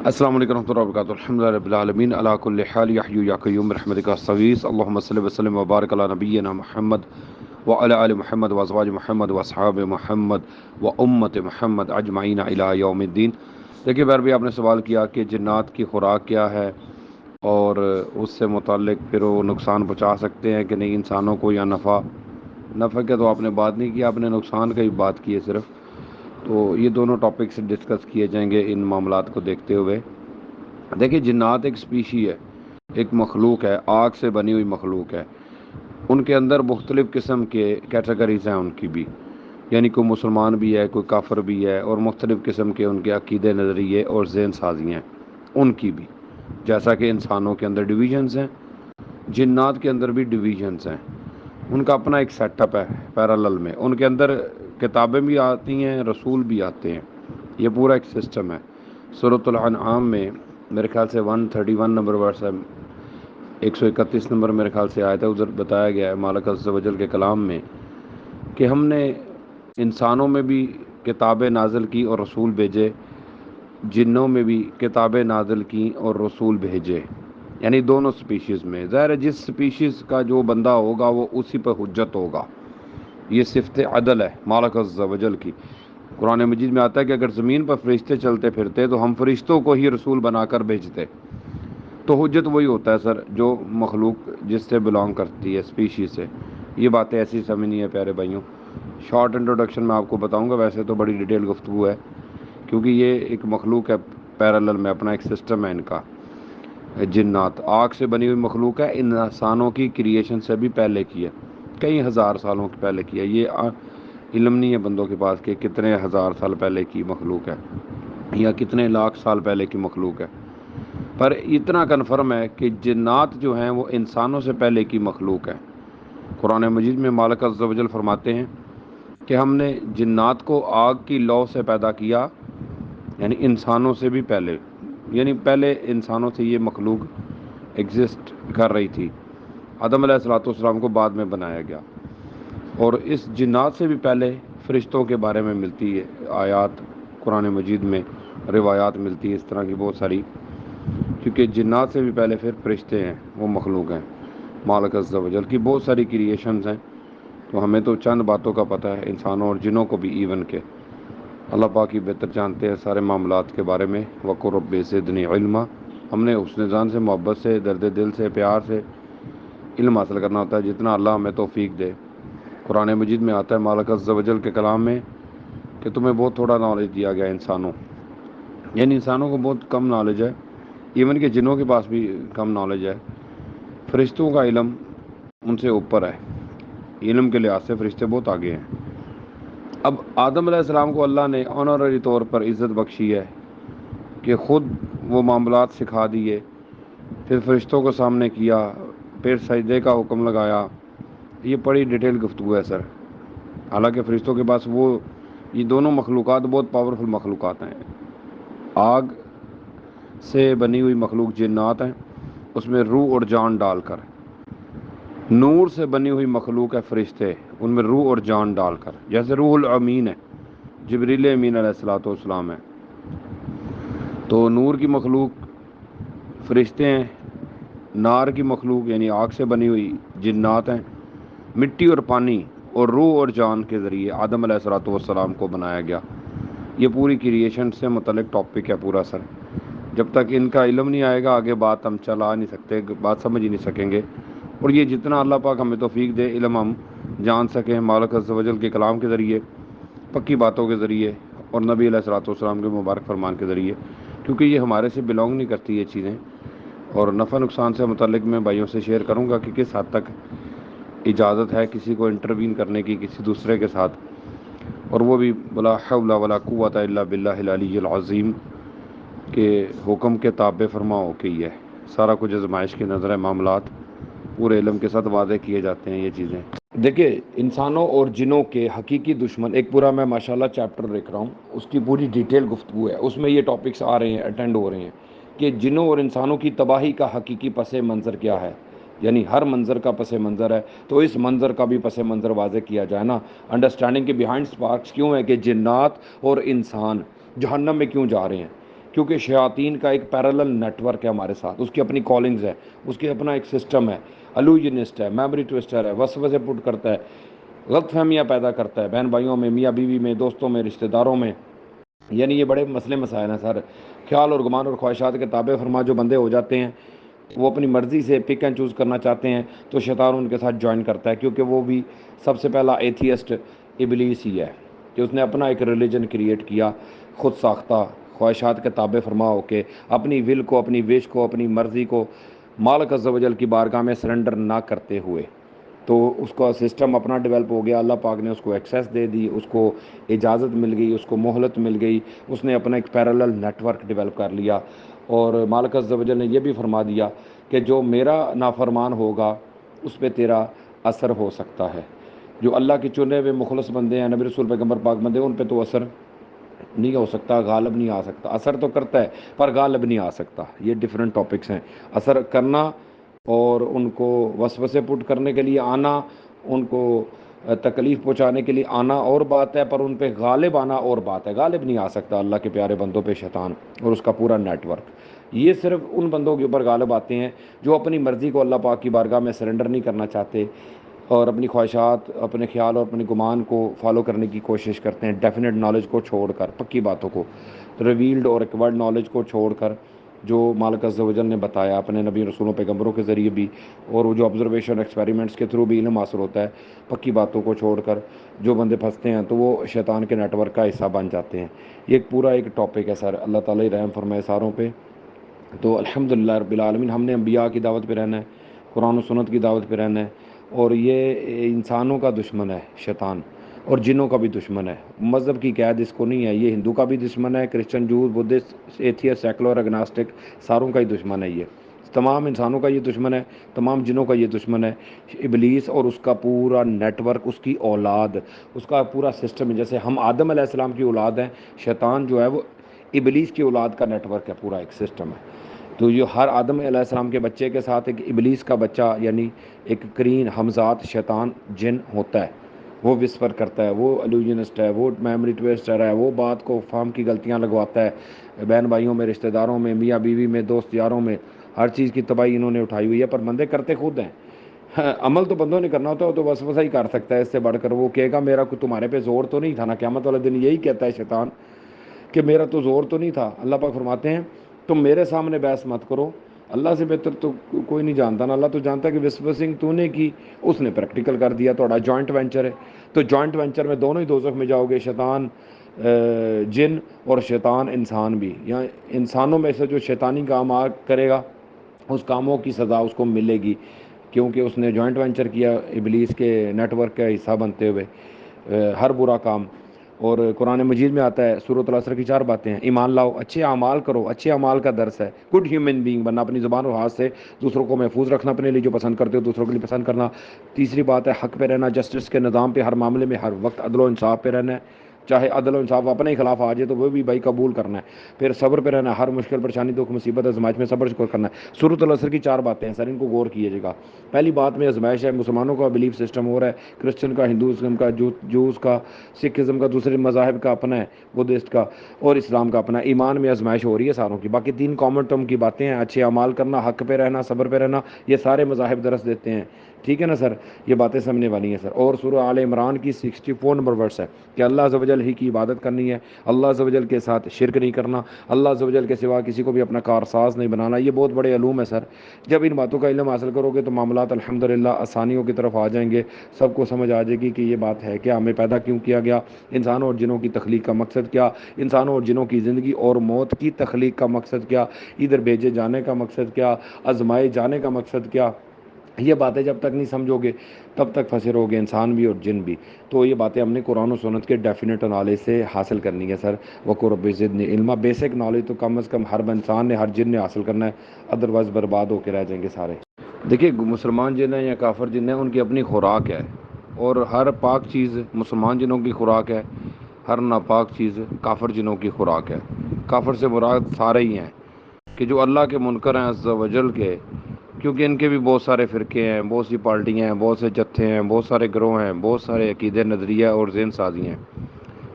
السلام علیکم ورحمۃ اللہ وبرکاتہ الحمد للہ رب العالمین علی کل حال یحیی یا قیوم برحمتک استغیث اللهم صل وسلم وبارک علی نبینا محمد وعلی آل محمد وازواج محمد واصحاب محمد و امت محمد اجمعین الی یوم الدین۔ دیکھیے بار بھی آپ نے سوال کیا کہ جنات کی خوراک کیا ہے اور اس سے متعلق پھر وہ نقصان پہنچا سکتے ہیں کہ نہیں انسانوں کو، یا نفع کا تو آپ نے بات نہیں کی، آپ نے نقصان کا ہی بات کی ہے صرف۔ تو یہ دونوں ٹاپکس ڈسکس کیے جائیں گے ان معاملات کو دیکھتے ہوئے۔ دیکھیے جنات ایک سپیشی ہے، ایک مخلوق ہے، آگ سے بنی ہوئی مخلوق ہے۔ ان کے اندر مختلف قسم کے کیٹیگریز ہیں ان کی بھی، یعنی کوئی مسلمان بھی ہے، کوئی کافر بھی ہے، اور مختلف قسم کے ان کے عقیدے، نظریے اور ذہن سازیاں ہیں ان کی بھی۔ جیسا کہ انسانوں کے اندر ڈویژنز ہیں، جنات کے اندر بھی ڈویژنز ہیں۔ ان کا اپنا ایک سیٹ اپ ہے پیرالل میں، ان کے اندر کتابیں بھی آتی ہیں، رسول بھی آتے ہیں، یہ پورا ایک سسٹم ہے۔ سورۃ الانعام میں میرے خیال سے 131 نمبر ورس ہے، 131 نمبر میرے خیال سے آیا تھا، ادھر بتایا گیا ہے مالک عز و جل کے کلام میں کہ ہم نے انسانوں میں بھی کتابیں نازل کی اور رسول بھیجے، جنوں میں بھی کتابیں نازل کی اور رسول بھیجے، یعنی دونوں سپیشیز میں۔ ظاہر ہے جس سپیشیز کا جو بندہ ہوگا وہ اسی پہ حجت ہوگا، یہ صفت عدل ہے مالک عز و جل کی۔ قرآن مجید میں آتا ہے کہ اگر زمین پر فرشتے چلتے پھرتے تو ہم فرشتوں کو ہی رسول بنا کر بھیجتے، تو حجت وہی ہوتا ہے سر جو مخلوق جس سے بلانگ کرتی ہے، اسپیشیز سے۔ یہ باتیں ایسی سمجھنی ہے پیارے بھائیوں، شارٹ انٹروڈکشن میں آپ کو بتاؤں گا، ویسے تو بڑی ڈیٹیل گفتگو ہے کیونکہ یہ ایک مخلوق ہے پیرالل میں، اپنا ایک سسٹم ہے ان کا۔ جنات آگ سے بنی ہوئی مخلوق ہے، انسانوں کی کریشن سے بھی پہلے کی ہے، کئی ہزار سالوں کے پہلے کی ہے۔ یہ علم نہیں ہے بندوں کے پاس کہ کتنے ہزار سال پہلے کی مخلوق ہے یا کتنے لاکھ سال پہلے کی مخلوق ہے، پر اتنا کنفرم ہے کہ جنات جو ہیں وہ انسانوں سے پہلے کی مخلوق ہے۔ قرآن مجید میں مالک عز و جل فرماتے ہیں کہ ہم نے جنات کو آگ کی لو سے پیدا کیا، یعنی انسانوں سے بھی پہلے، یعنی پہلے انسانوں سے یہ مخلوق ایگزسٹ کر رہی تھی، آدم علیہ الصلوۃ والسلام کو بعد میں بنایا گیا۔ اور اس جنات سے بھی پہلے فرشتوں کے بارے میں ملتی ہے آیات قرآن مجید میں، روایات ملتی ہے اس طرح کی بہت ساری، کیونکہ جنات سے بھی پہلے پھر فرشتے ہیں، وہ مخلوق ہیں مالک عز و جل کی، بہت ساری کریشنز ہیں۔ تو ہمیں تو چند باتوں کا پتہ ہے، انسانوں اور جنوں کو بھی ایون کے۔ اللہ پاک ہی بہتر جانتے ہیں سارے معاملات کے بارے میں۔ وقر رب زدنی علما، ہم نے حسن ظن سے، محبت سے، درد دل سے، پیار سے علم حاصل کرنا ہوتا ہے جتنا اللہ ہمیں توفیق دے۔ قرآن مجید میں آتا ہے مالک عز و جل کے کلام میں کہ تمہیں بہت تھوڑا نالج دیا گیا انسانوں، یعنی انسانوں کو بہت کم نالج ہے، ایون کہ جنوں کے پاس بھی کم نالج ہے۔ فرشتوں کا علم ان سے اوپر ہے، علم کے لحاظ سے فرشتے بہت آگے ہیں۔ اب آدم علیہ السلام کو اللہ نے آنرری طور پر عزت بخشی ہے کہ خود وہ معاملات سکھا دیے، پھر فرشتوں کو سامنے کیا، پھر سجدے کا حکم لگایا۔ یہ بڑی ڈیٹیل گفتگو ہے سر، حالانکہ فرشتوں کے پاس یہ دونوں مخلوقات بہت پاورفل مخلوقات ہیں۔ آگ سے بنی ہوئی مخلوق جنات ہیں، اس میں روح اور جان ڈال کر، نور سے بنی ہوئی مخلوق ہے فرشتے، ان میں روح اور جان ڈال کر، جیسے روح الامین ہے، جبریل امین علیہ الصلوۃ والسلام ہے۔ تو نور کی مخلوق فرشتے ہیں، نار کی مخلوق یعنی آگ سے بنی ہوئی جنات ہیں، مٹی اور پانی اور روح اور جان کے ذریعے آدم علیہ الصلوۃ والسلام کو بنایا گیا۔ یہ پوری کریشن سے متعلق ٹاپک ہے پورا سر، جب تک ان کا علم نہیں آئے گا آگے بات ہم چلا نہیں سکتے، بات سمجھ ہی نہیں سکیں گے۔ اور یہ جتنا اللہ پاک ہمیں توفیق دے علم ہم جان سکیں مالک عز و جل کے کلام کے ذریعے، پکی باتوں کے ذریعے، اور نبی علیہ الصلوۃ والسلام کے مبارک فرمان کے ذریعے، کیونکہ یہ ہمارے سے بلانگ نہیں کرتی یہ چیزیں۔ اور نفع نقصان سے متعلق میں بھائیوں سے شیئر کروں گا کہ کس حد تک اجازت ہے کسی کو انٹروین کرنے کی کسی دوسرے کے ساتھ، اور وہ بھی بلا حول ولا قوت الا باللہ العلی العظیم کے حکم کے تابع فرما ہو کے ہی ہے۔ سارا کچھ آزمائش کی نظر ہے، معاملات پورے علم کے ساتھ واضح کیے جاتے ہیں یہ چیزیں۔ دیکھیے انسانوں اور جنوں کے حقیقی دشمن، ایک پورا میں ماشاءاللہ چیپٹر دیکھ رہا ہوں، اس کی پوری ڈیٹیل گفتگو ہے، اس میں یہ ٹاپکس آ رہے ہیں، اٹینڈ ہو رہے ہیں کہ جنوں اور انسانوں کی تباہی کا حقیقی پس منظر کیا ہے، یعنی ہر منظر کا پس منظر ہے، تو اس منظر کا بھی پس منظر واضح کیا جائے نا، انڈرسٹینڈنگ کے بیہائنڈ سپارکس کیوں ہے کہ جنات اور انسان جہنم میں کیوں جا رہے ہیں، کیونکہ شیاطین کا ایک پیرالل نیٹ ورک ہے ہمارے ساتھ، اس کی اپنی کالنگز ہے، اس کی اپنا ایک سسٹم ہے، الوژنسٹ ہے، میموری ٹوسٹر ہے، وسوسے پٹ کرتا ہے، غلط فہمیاں پیدا کرتا ہے بہن بھائیوں میں، میاں بیوی میں، دوستوں میں، رشتہ داروں میں. یعنی یہ بڑے مسئلے مسائل ہیں سر. خیال اور گمان اور خواہشات کے تابع فرما جو بندے ہو جاتے ہیں، وہ اپنی مرضی سے پک اینڈ چوز کرنا چاہتے ہیں، تو شیطان ان کے ساتھ جوائن کرتا ہے. کیونکہ وہ بھی سب سے پہلا ایتھیسٹ ابلیس ہی ہے کہ اس نے اپنا ایک ریلیجن کریٹ کیا، خود ساختہ، خواہشات کے تابع فرما ہو کے، اپنی ول کو، اپنی وش کو، اپنی مرضی کو مالک عز و جل کی بارگاہ میں سرنڈر نہ کرتے ہوئے. تو اس کا سسٹم اپنا ڈیولپ ہو گیا، اللہ پاک نے اس کو ایکسیس دے دی، اس کو اجازت مل گئی، اس کو مہلت مل گئی، اس نے اپنا ایک پیرالل نیٹ ورک ڈیولپ کر لیا. اور مالک عز و جل نے یہ بھی فرما دیا کہ جو میرا نافرمان ہوگا اس پہ تیرا اثر ہو سکتا ہے. جو اللہ کے چنے ہوئے مخلص بندے ہیں، نبی رسول پیغمبر پاک بندے ہیں، ان پہ تو اثر نہیں ہو سکتا، غالب نہیں آ سکتا. اثر تو کرتا ہے پر غالب نہیں آ سکتا. یہ ڈیفرنٹ ٹاپکس ہیں. اثر کرنا اور ان کو وسوسے پٹ کرنے کے لیے آنا، ان کو تکلیف پہنچانے کے لیے آنا اور بات ہے، پر ان پہ غالب آنا اور بات ہے. غالب نہیں آ سکتا اللہ کے پیارے بندوں پہ شیطان اور اس کا پورا نیٹ ورک. یہ صرف ان بندوں کے اوپر غالب آتے ہیں جو اپنی مرضی کو اللہ پاک کی بارگاہ میں سرنڈر نہیں کرنا چاہتے اور اپنی خواہشات، اپنے خیال اور اپنے گمان کو فالو کرنے کی کوشش کرتے ہیں، ڈیفینیٹ نالج کو چھوڑ کر، پکی باتوں کو، ریویلڈ اور ایکورڈ نالج کو چھوڑ کر، جو مالک عز و جل نے بتایا اپنے نبی رسولوں پیغمبروں کے ذریعے بھی، اور وہ جو آبزرویشن ایکسپیریمنٹس کے تھرو بھی علم حاصل ہوتا ہے. پکی باتوں کو چھوڑ کر جو بندے پھنستے ہیں تو وہ شیطان کے نیٹ ورک کا حصہ بن جاتے ہیں. یہ ایک پورا ایک ٹاپک ہے سر. اللہ تعالیٰ رحم فرمائے ساروں پہ. تو الحمدللہ رب العالمین، ہم نے انبیاء کی دعوت پہ رہنا ہے، قرآن و سنت کی دعوت پہ رہنا ہے. اور یہ انسانوں کا دشمن ہے شیطان، اور جنوں کا بھی دشمن ہے. مذہب کی قید اس کو نہیں ہے. یہ ہندو کا بھی دشمن ہے، کرسچن، جوز، بدھسٹ، ایتھیسٹ، سیکولر، اگناسٹک، ساروں کا ہی دشمن ہے. یہ تمام انسانوں کا یہ دشمن ہے، تمام جنوں کا یہ دشمن ہے. ابلیس اور اس کا پورا نیٹ ورک، اس کی اولاد، اس کا پورا سسٹم. جیسے ہم آدم علیہ السلام کی اولاد ہیں، شیطان جو ہے وہ ابلیس کی اولاد کا نیٹ ورک ہے، پورا ایک سسٹم ہے. تو یہ ہر آدم علیہ السلام کے بچے کے ساتھ ایک ابلیس کا بچہ، یعنی ایک کرین ہمزاد شیطان جن ہوتا ہے. وہ وسپر کرتا ہے، وہ الوژنسٹ ہے، وہ میموری ٹویسٹر ہے، وہ بات کو فہم کی غلطیاں لگواتا ہے. بہن بھائیوں میں، رشتہ داروں میں، میاں بیوی میں، دوست یاروں میں، ہر چیز کی تباہی انہوں نے اٹھائی ہوئی ہے. پر بندے کرتے خود ہیں. عمل تو بندوں نے کرنا ہوتا ہے، تو وسوسہ ہی کر سکتا ہے. اس سے بڑھ کر وہ کہے گا میرا کوئی تمہارے پہ زور تو نہیں تھا نا. قیامت والے دن یہی کہتا ہے شیطان کہ میرا تو زور تو نہیں تھا. اللہ پاک فرماتے ہیں تم میرے سامنے بحث مت کرو، اللہ سے بہتر تو کوئی نہیں جانتا نا. اللہ تو جانتا ہے کہ وسوسنگ تو نے کی، اس نے پریکٹیکل کر دیا. تھوڑا جوائنٹ وینچر ہے، تو جوائنٹ وینچر میں دونوں ہی دوزخ میں جاؤ گے. شیطان جن اور شیطان انسان بھی. یا انسانوں میں سے جو شیطانی کام کرے گا اس کاموں کی سزا اس کو ملے گی، کیونکہ اس نے جوائنٹ وینچر کیا ابلیس کے نیٹ ورک کا حصہ بنتے ہوئے ہر برا کام. اور قرآن مجید میں آتا ہے، سورۃ العصر کی 4 باتیں ہیں. ایمان لاؤ، اچھے اعمال کرو. اچھے اعمال کا درس ہے گڈ ہیومن بینگ بننا، اپنی زبان اور ہاتھ سے دوسروں کو محفوظ رکھنا، اپنے لیے جو پسند کرتے ہو دوسروں کے لیے پسند کرنا. تیسری بات ہے حق پہ رہنا، جسٹس کے نظام پہ، ہر معاملے میں ہر وقت عدل و انصاف پہ رہنا ہے. چاہے عدل و انصاف اپنے ہی خلاف آ جائے تو وہ بھی بھائی قبول کرنا ہے. پھر صبر پہ رہنا، ہر مشکل پریشانی، دکھ، مصیبت، آزمائش میں صبر شکر کرنا ہے. سورۃ العصر کی 4 باتیں ہیں سر، ان کو غور کیجیے گا. پہلی بات میں آزمائش ہے. مسلمانوں کا بلیف سسٹم ہو رہا ہے، کرسچن کا، ہندوازم کا، جوز کا، سکھ ازم کا، دوسرے مذاہب کا اپنا ہے، بدھسٹ کا، اور اسلام کا اپنا. ایمان میں آزمائش ہو رہی ہے ساروں کی. باقی 3 کامن ٹرم کی باتیں ہیں، اچھے اعمال کرنا، حق پہ رہنا، صبر پہ رہنا. یہ سارے مذاہب درس دیتے ہیں. ٹھیک ہے نا سر، یہ باتیں سمجھنے والی ہیں سر. اور سورہ آل عمران کی 64 نمبر ورس ہے کہ اللہ عز و جل ہی کی عبادت کرنی ہے، اللہ عز و جل کے ساتھ شرک نہیں کرنا، اللہ عز و جل کے سوا کسی کو بھی اپنا کارساز نہیں بنانا. یہ بہت بڑے علوم ہے سر. جب ان باتوں کا علم حاصل کرو گے تو معاملات الحمدللہ آسانیوں کی طرف آ جائیں گے. سب کو سمجھ آ جائے گی کہ یہ بات ہے کیا، ہمیں پیدا کیوں کیا گیا، انسانوں اور جنوں کی تخلیق کا مقصد کیا، انسانوں اور جنوں کی زندگی اور موت کی تخلیق کا مقصد کیا، ادھر بھیجے جانے کا مقصد کیا، آزمائے جانے کا مقصد کیا. یہ باتیں جب تک نہیں سمجھو گے تب تک پھنسے رہو گے، انسان بھی اور جن بھی. تو یہ باتیں ہم نے قرآن و سنت کے ڈیفینیٹ نالج سے حاصل کرنی ہے سر. وقر رب زدنی علما، بیسک نالج تو کم از کم ہر انسان نے، ہر جن نے حاصل کرنا ہے، ادروائز برباد ہو کے رہ جائیں گے سارے. دیکھیے مسلمان جن ہیں یا کافر جن ہیں، ان کی اپنی خوراک ہے، اور ہر پاک چیز مسلمان جنوں کی خوراک ہے، ہر ناپاک چیز کافر جنوں کی خوراک ہے. کافر سے مراد سارے ہی ہیں کہ جو اللہ کے منکر ہیں عز و جل کے، کیونکہ ان کے بھی بہت سارے فرقے ہیں، بہت سی پارٹیاں ہیں، بہت سے جتھے ہیں، بہت سارے گروہ ہیں، بہت سارے عقیدے، نظریہ اور ذہن سازی ہیں.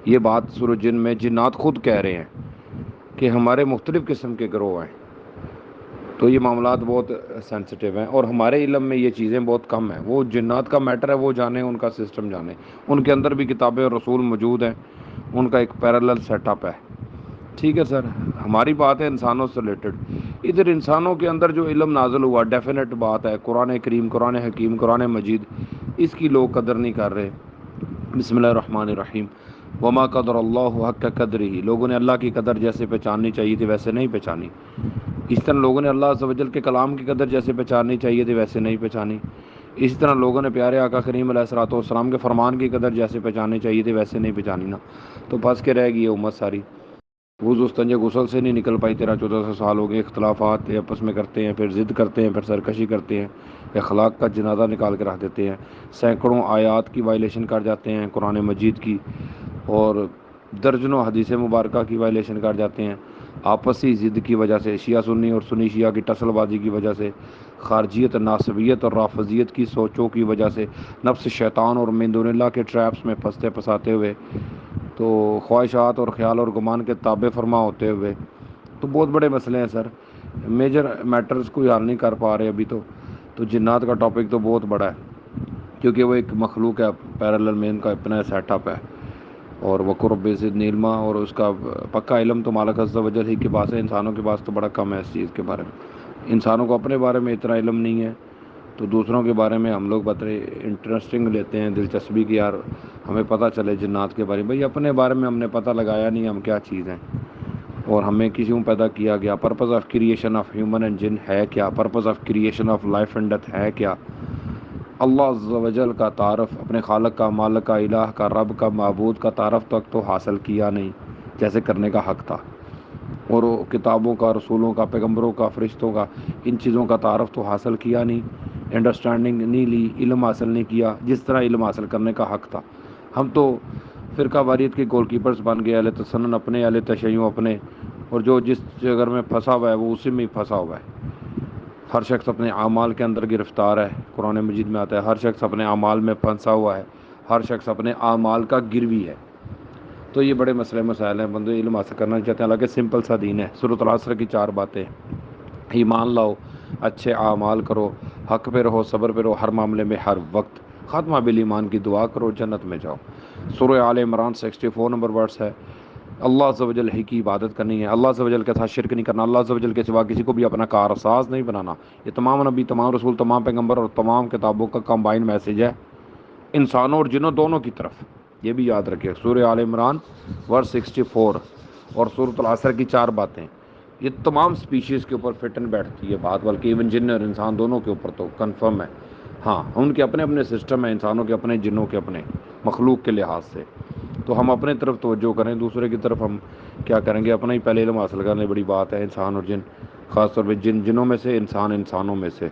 یہ بات سورہ جن میں جنات خود کہہ رہے ہیں کہ ہمارے مختلف قسم کے گروہ ہیں، تو یہ معاملات بہت سینسٹیو ہیں، اور ہمارے علم میں یہ چیزیں بہت کم ہیں۔ وہ جنات کا میٹر ہے، وہ جانیں، ان کا سسٹم جانیں، ان کے اندر بھی کتابیں اور رسول موجود ہیں، ان کا ایک پیرالل سیٹ اپ ہے۔ ٹھیک ہے سر، ہماری بات ہے انسانوں سے ریلیٹڈ۔ ادھر انسانوں کے اندر جو علم نازل ہوا، ڈیفینیٹ بات ہے، قرآن کریم، قرآن حکیم، قرآن مجید، اس کی لوگ قدر نہیں کر رہے۔ بسم اللہ الرحمن الرحیم، وما قدر اللہ حق قدرہ، لوگوں نے اللہ کی قدر جیسے پہچاننی چاہیے تھی ویسے نہیں پہچانی۔ اس طرح لوگوں نے اللہ عز و جل کے کلام کی قدر جیسے پہچاننی چاہیے تھی ویسے نہیں پہچانی۔ اسی طرح لوگوں نے پیارے آقا کریم علیہ الصلوۃ والسلام کے فرمان کی قدر جیسے پہچاننی چاہیے تھی ویسے نہیں پہچانی نا، تو پھنس کے رہ گئی ہے امت ساری۔ وضو استنجے غسل سے نہیں نکل پائی، 13-14 سال ہو گئے، اختلافات آپس میں کرتے ہیں، پھر ضد کرتے ہیں، پھر سرکشی کرتے ہیں، اخلاق کا جنازہ نکال کے رکھ دیتے ہیں، سینکڑوں آیات کی وائلیشن کر جاتے ہیں قرآن مجید کی، اور درجنوں حدیث مبارکہ کی وائلیشن کر جاتے ہیں، آپسی ضد کی وجہ سے، شیعہ سنی اور سنی شیعہ کی ٹسل بازی کی وجہ سے، خارجیت، ناصبیت اور رافضیت کی سوچوں کی وجہ سے، نفس شیطان اور من دون اللہ کے ٹریپس میں پھنستے پھنساتے ہوئے، تو خواہشات اور خیال اور گمان کے تابع فرما ہوتے ہوئے، تو بہت بڑے مسئلے ہیں سر، میجر میٹرز کوئی حل نہیں کر پا رہے ابھی تو جنات کا ٹاپک تو بہت بڑا ہے، کیونکہ وہ ایک مخلوق ہے، پیرالل میں ان کا اپنا سیٹ اپ ہے، اور وقر رب زدنی علما، اور اس کا پکا علم تو مالک عز و جل ہی کے پاس ہے، انسانوں کے پاس تو بڑا کم ہے اس چیز کے بارے میں۔ انسانوں کو اپنے بارے میں اتنا علم نہیں ہے، تو دوسروں کے بارے میں ہم لوگ بڑے انٹرسٹنگ لیتے ہیں، دلچسپی کی، یار ہمیں پتہ چلے جنات کے بارے میں۔ بھائی اپنے بارے میں ہم نے پتہ لگایا نہیں ہم کیا چیز ہیں، اور ہمیں کیوں پیدا کیا گیا، purpose of creation of human and جن ہے کیا، purpose of creation of life and death ہے کیا، اللہ عز و جل کا تعارف، اپنے خالق کا، مالک کا، الہ کا، رب کا، معبود کا تعارف تک تو حاصل کیا نہیں جیسے کرنے کا حق تھا، اور کتابوں کا، رسولوں کا، پیغمبروں کا، فرشتوں کا، ان چیزوں کا تعارف تو حاصل کیا نہیں، انڈرسٹینڈنگ نہیں لی، علم حاصل نہیں کیا جس طرح علم حاصل کرنے کا حق تھا۔ ہم تو فرقہ واریت کے گول کیپرز بن گئے، اہل تسنن اپنے، اہل تشیع اپنے، اور جو جس جگہ میں پھنسا ہوا ہے وہ اسی میں ہی پھنسا ہوا ہے۔ ہر شخص اپنے اعمال کے اندر گرفتار ہے، قرآن مجید میں آتا ہے، ہر شخص اپنے اعمال میں پھنسا ہوا ہے، ہر شخص اپنے اعمال کا گروی ہے۔ تو یہ بڑے مسئلے مسائل ہیں، بندے علم حاصل کرنا چاہتے ہیں، حالانکہ سمپل سا دین ہے۔ سورۃ العصر کی 4 باتیں، ایمان لاؤ، اچھے اعمال کرو، حق پہ رہو، صبر پہ رہو، ہر معاملے میں، ہر وقت، خاتمہ بالایمان کی دعا کرو، جنت میں جاؤ۔ سورہ آل عمران 64 نمبر ورڈس ہے، اللہ عز و جل ہی کی عبادت کرنی ہے، اللہ عز و جل کے ساتھ شرک نہیں کرنا، اللہ عز و جل کے سوا کسی کو بھی اپنا کارساز نہیں بنانا۔ یہ تمام نبی، تمام رسول، تمام پیغمبر اور تمام کتابوں کا کمبائنڈ میسیج ہے، انسانوں اور جنوں دونوں کی طرف، یہ بھی یاد رکھیں۔ سورہ آل عمران ورس 64 اور سورۃ العصر کی 4 باتیں، یہ تمام سپیشیز کے اوپر فٹ اینڈ بیٹھتی ہے بات، بلکہ ایون جن اور انسان دونوں کے اوپر تو کنفرم ہے۔ ہاں، ان کے اپنے اپنے سسٹم ہیں، انسانوں کے اپنے، جنوں کے اپنے، مخلوق کے لحاظ سے، تو ہم اپنے طرف توجہ کریں، دوسرے کی طرف ہم کیا کریں گے، اپنا ہی پہلے علم حاصل کرنے بڑی بات ہے۔ انسان اور جن، خاص طور پہ جنوں میں سے، انسانوں میں سے،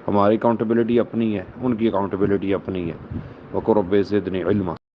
ہماری اکاؤنٹیبلٹی اپنی ہے، ان کی اکاؤنٹیبلٹی اپنی ہے۔ وقر رب زدنی علما۔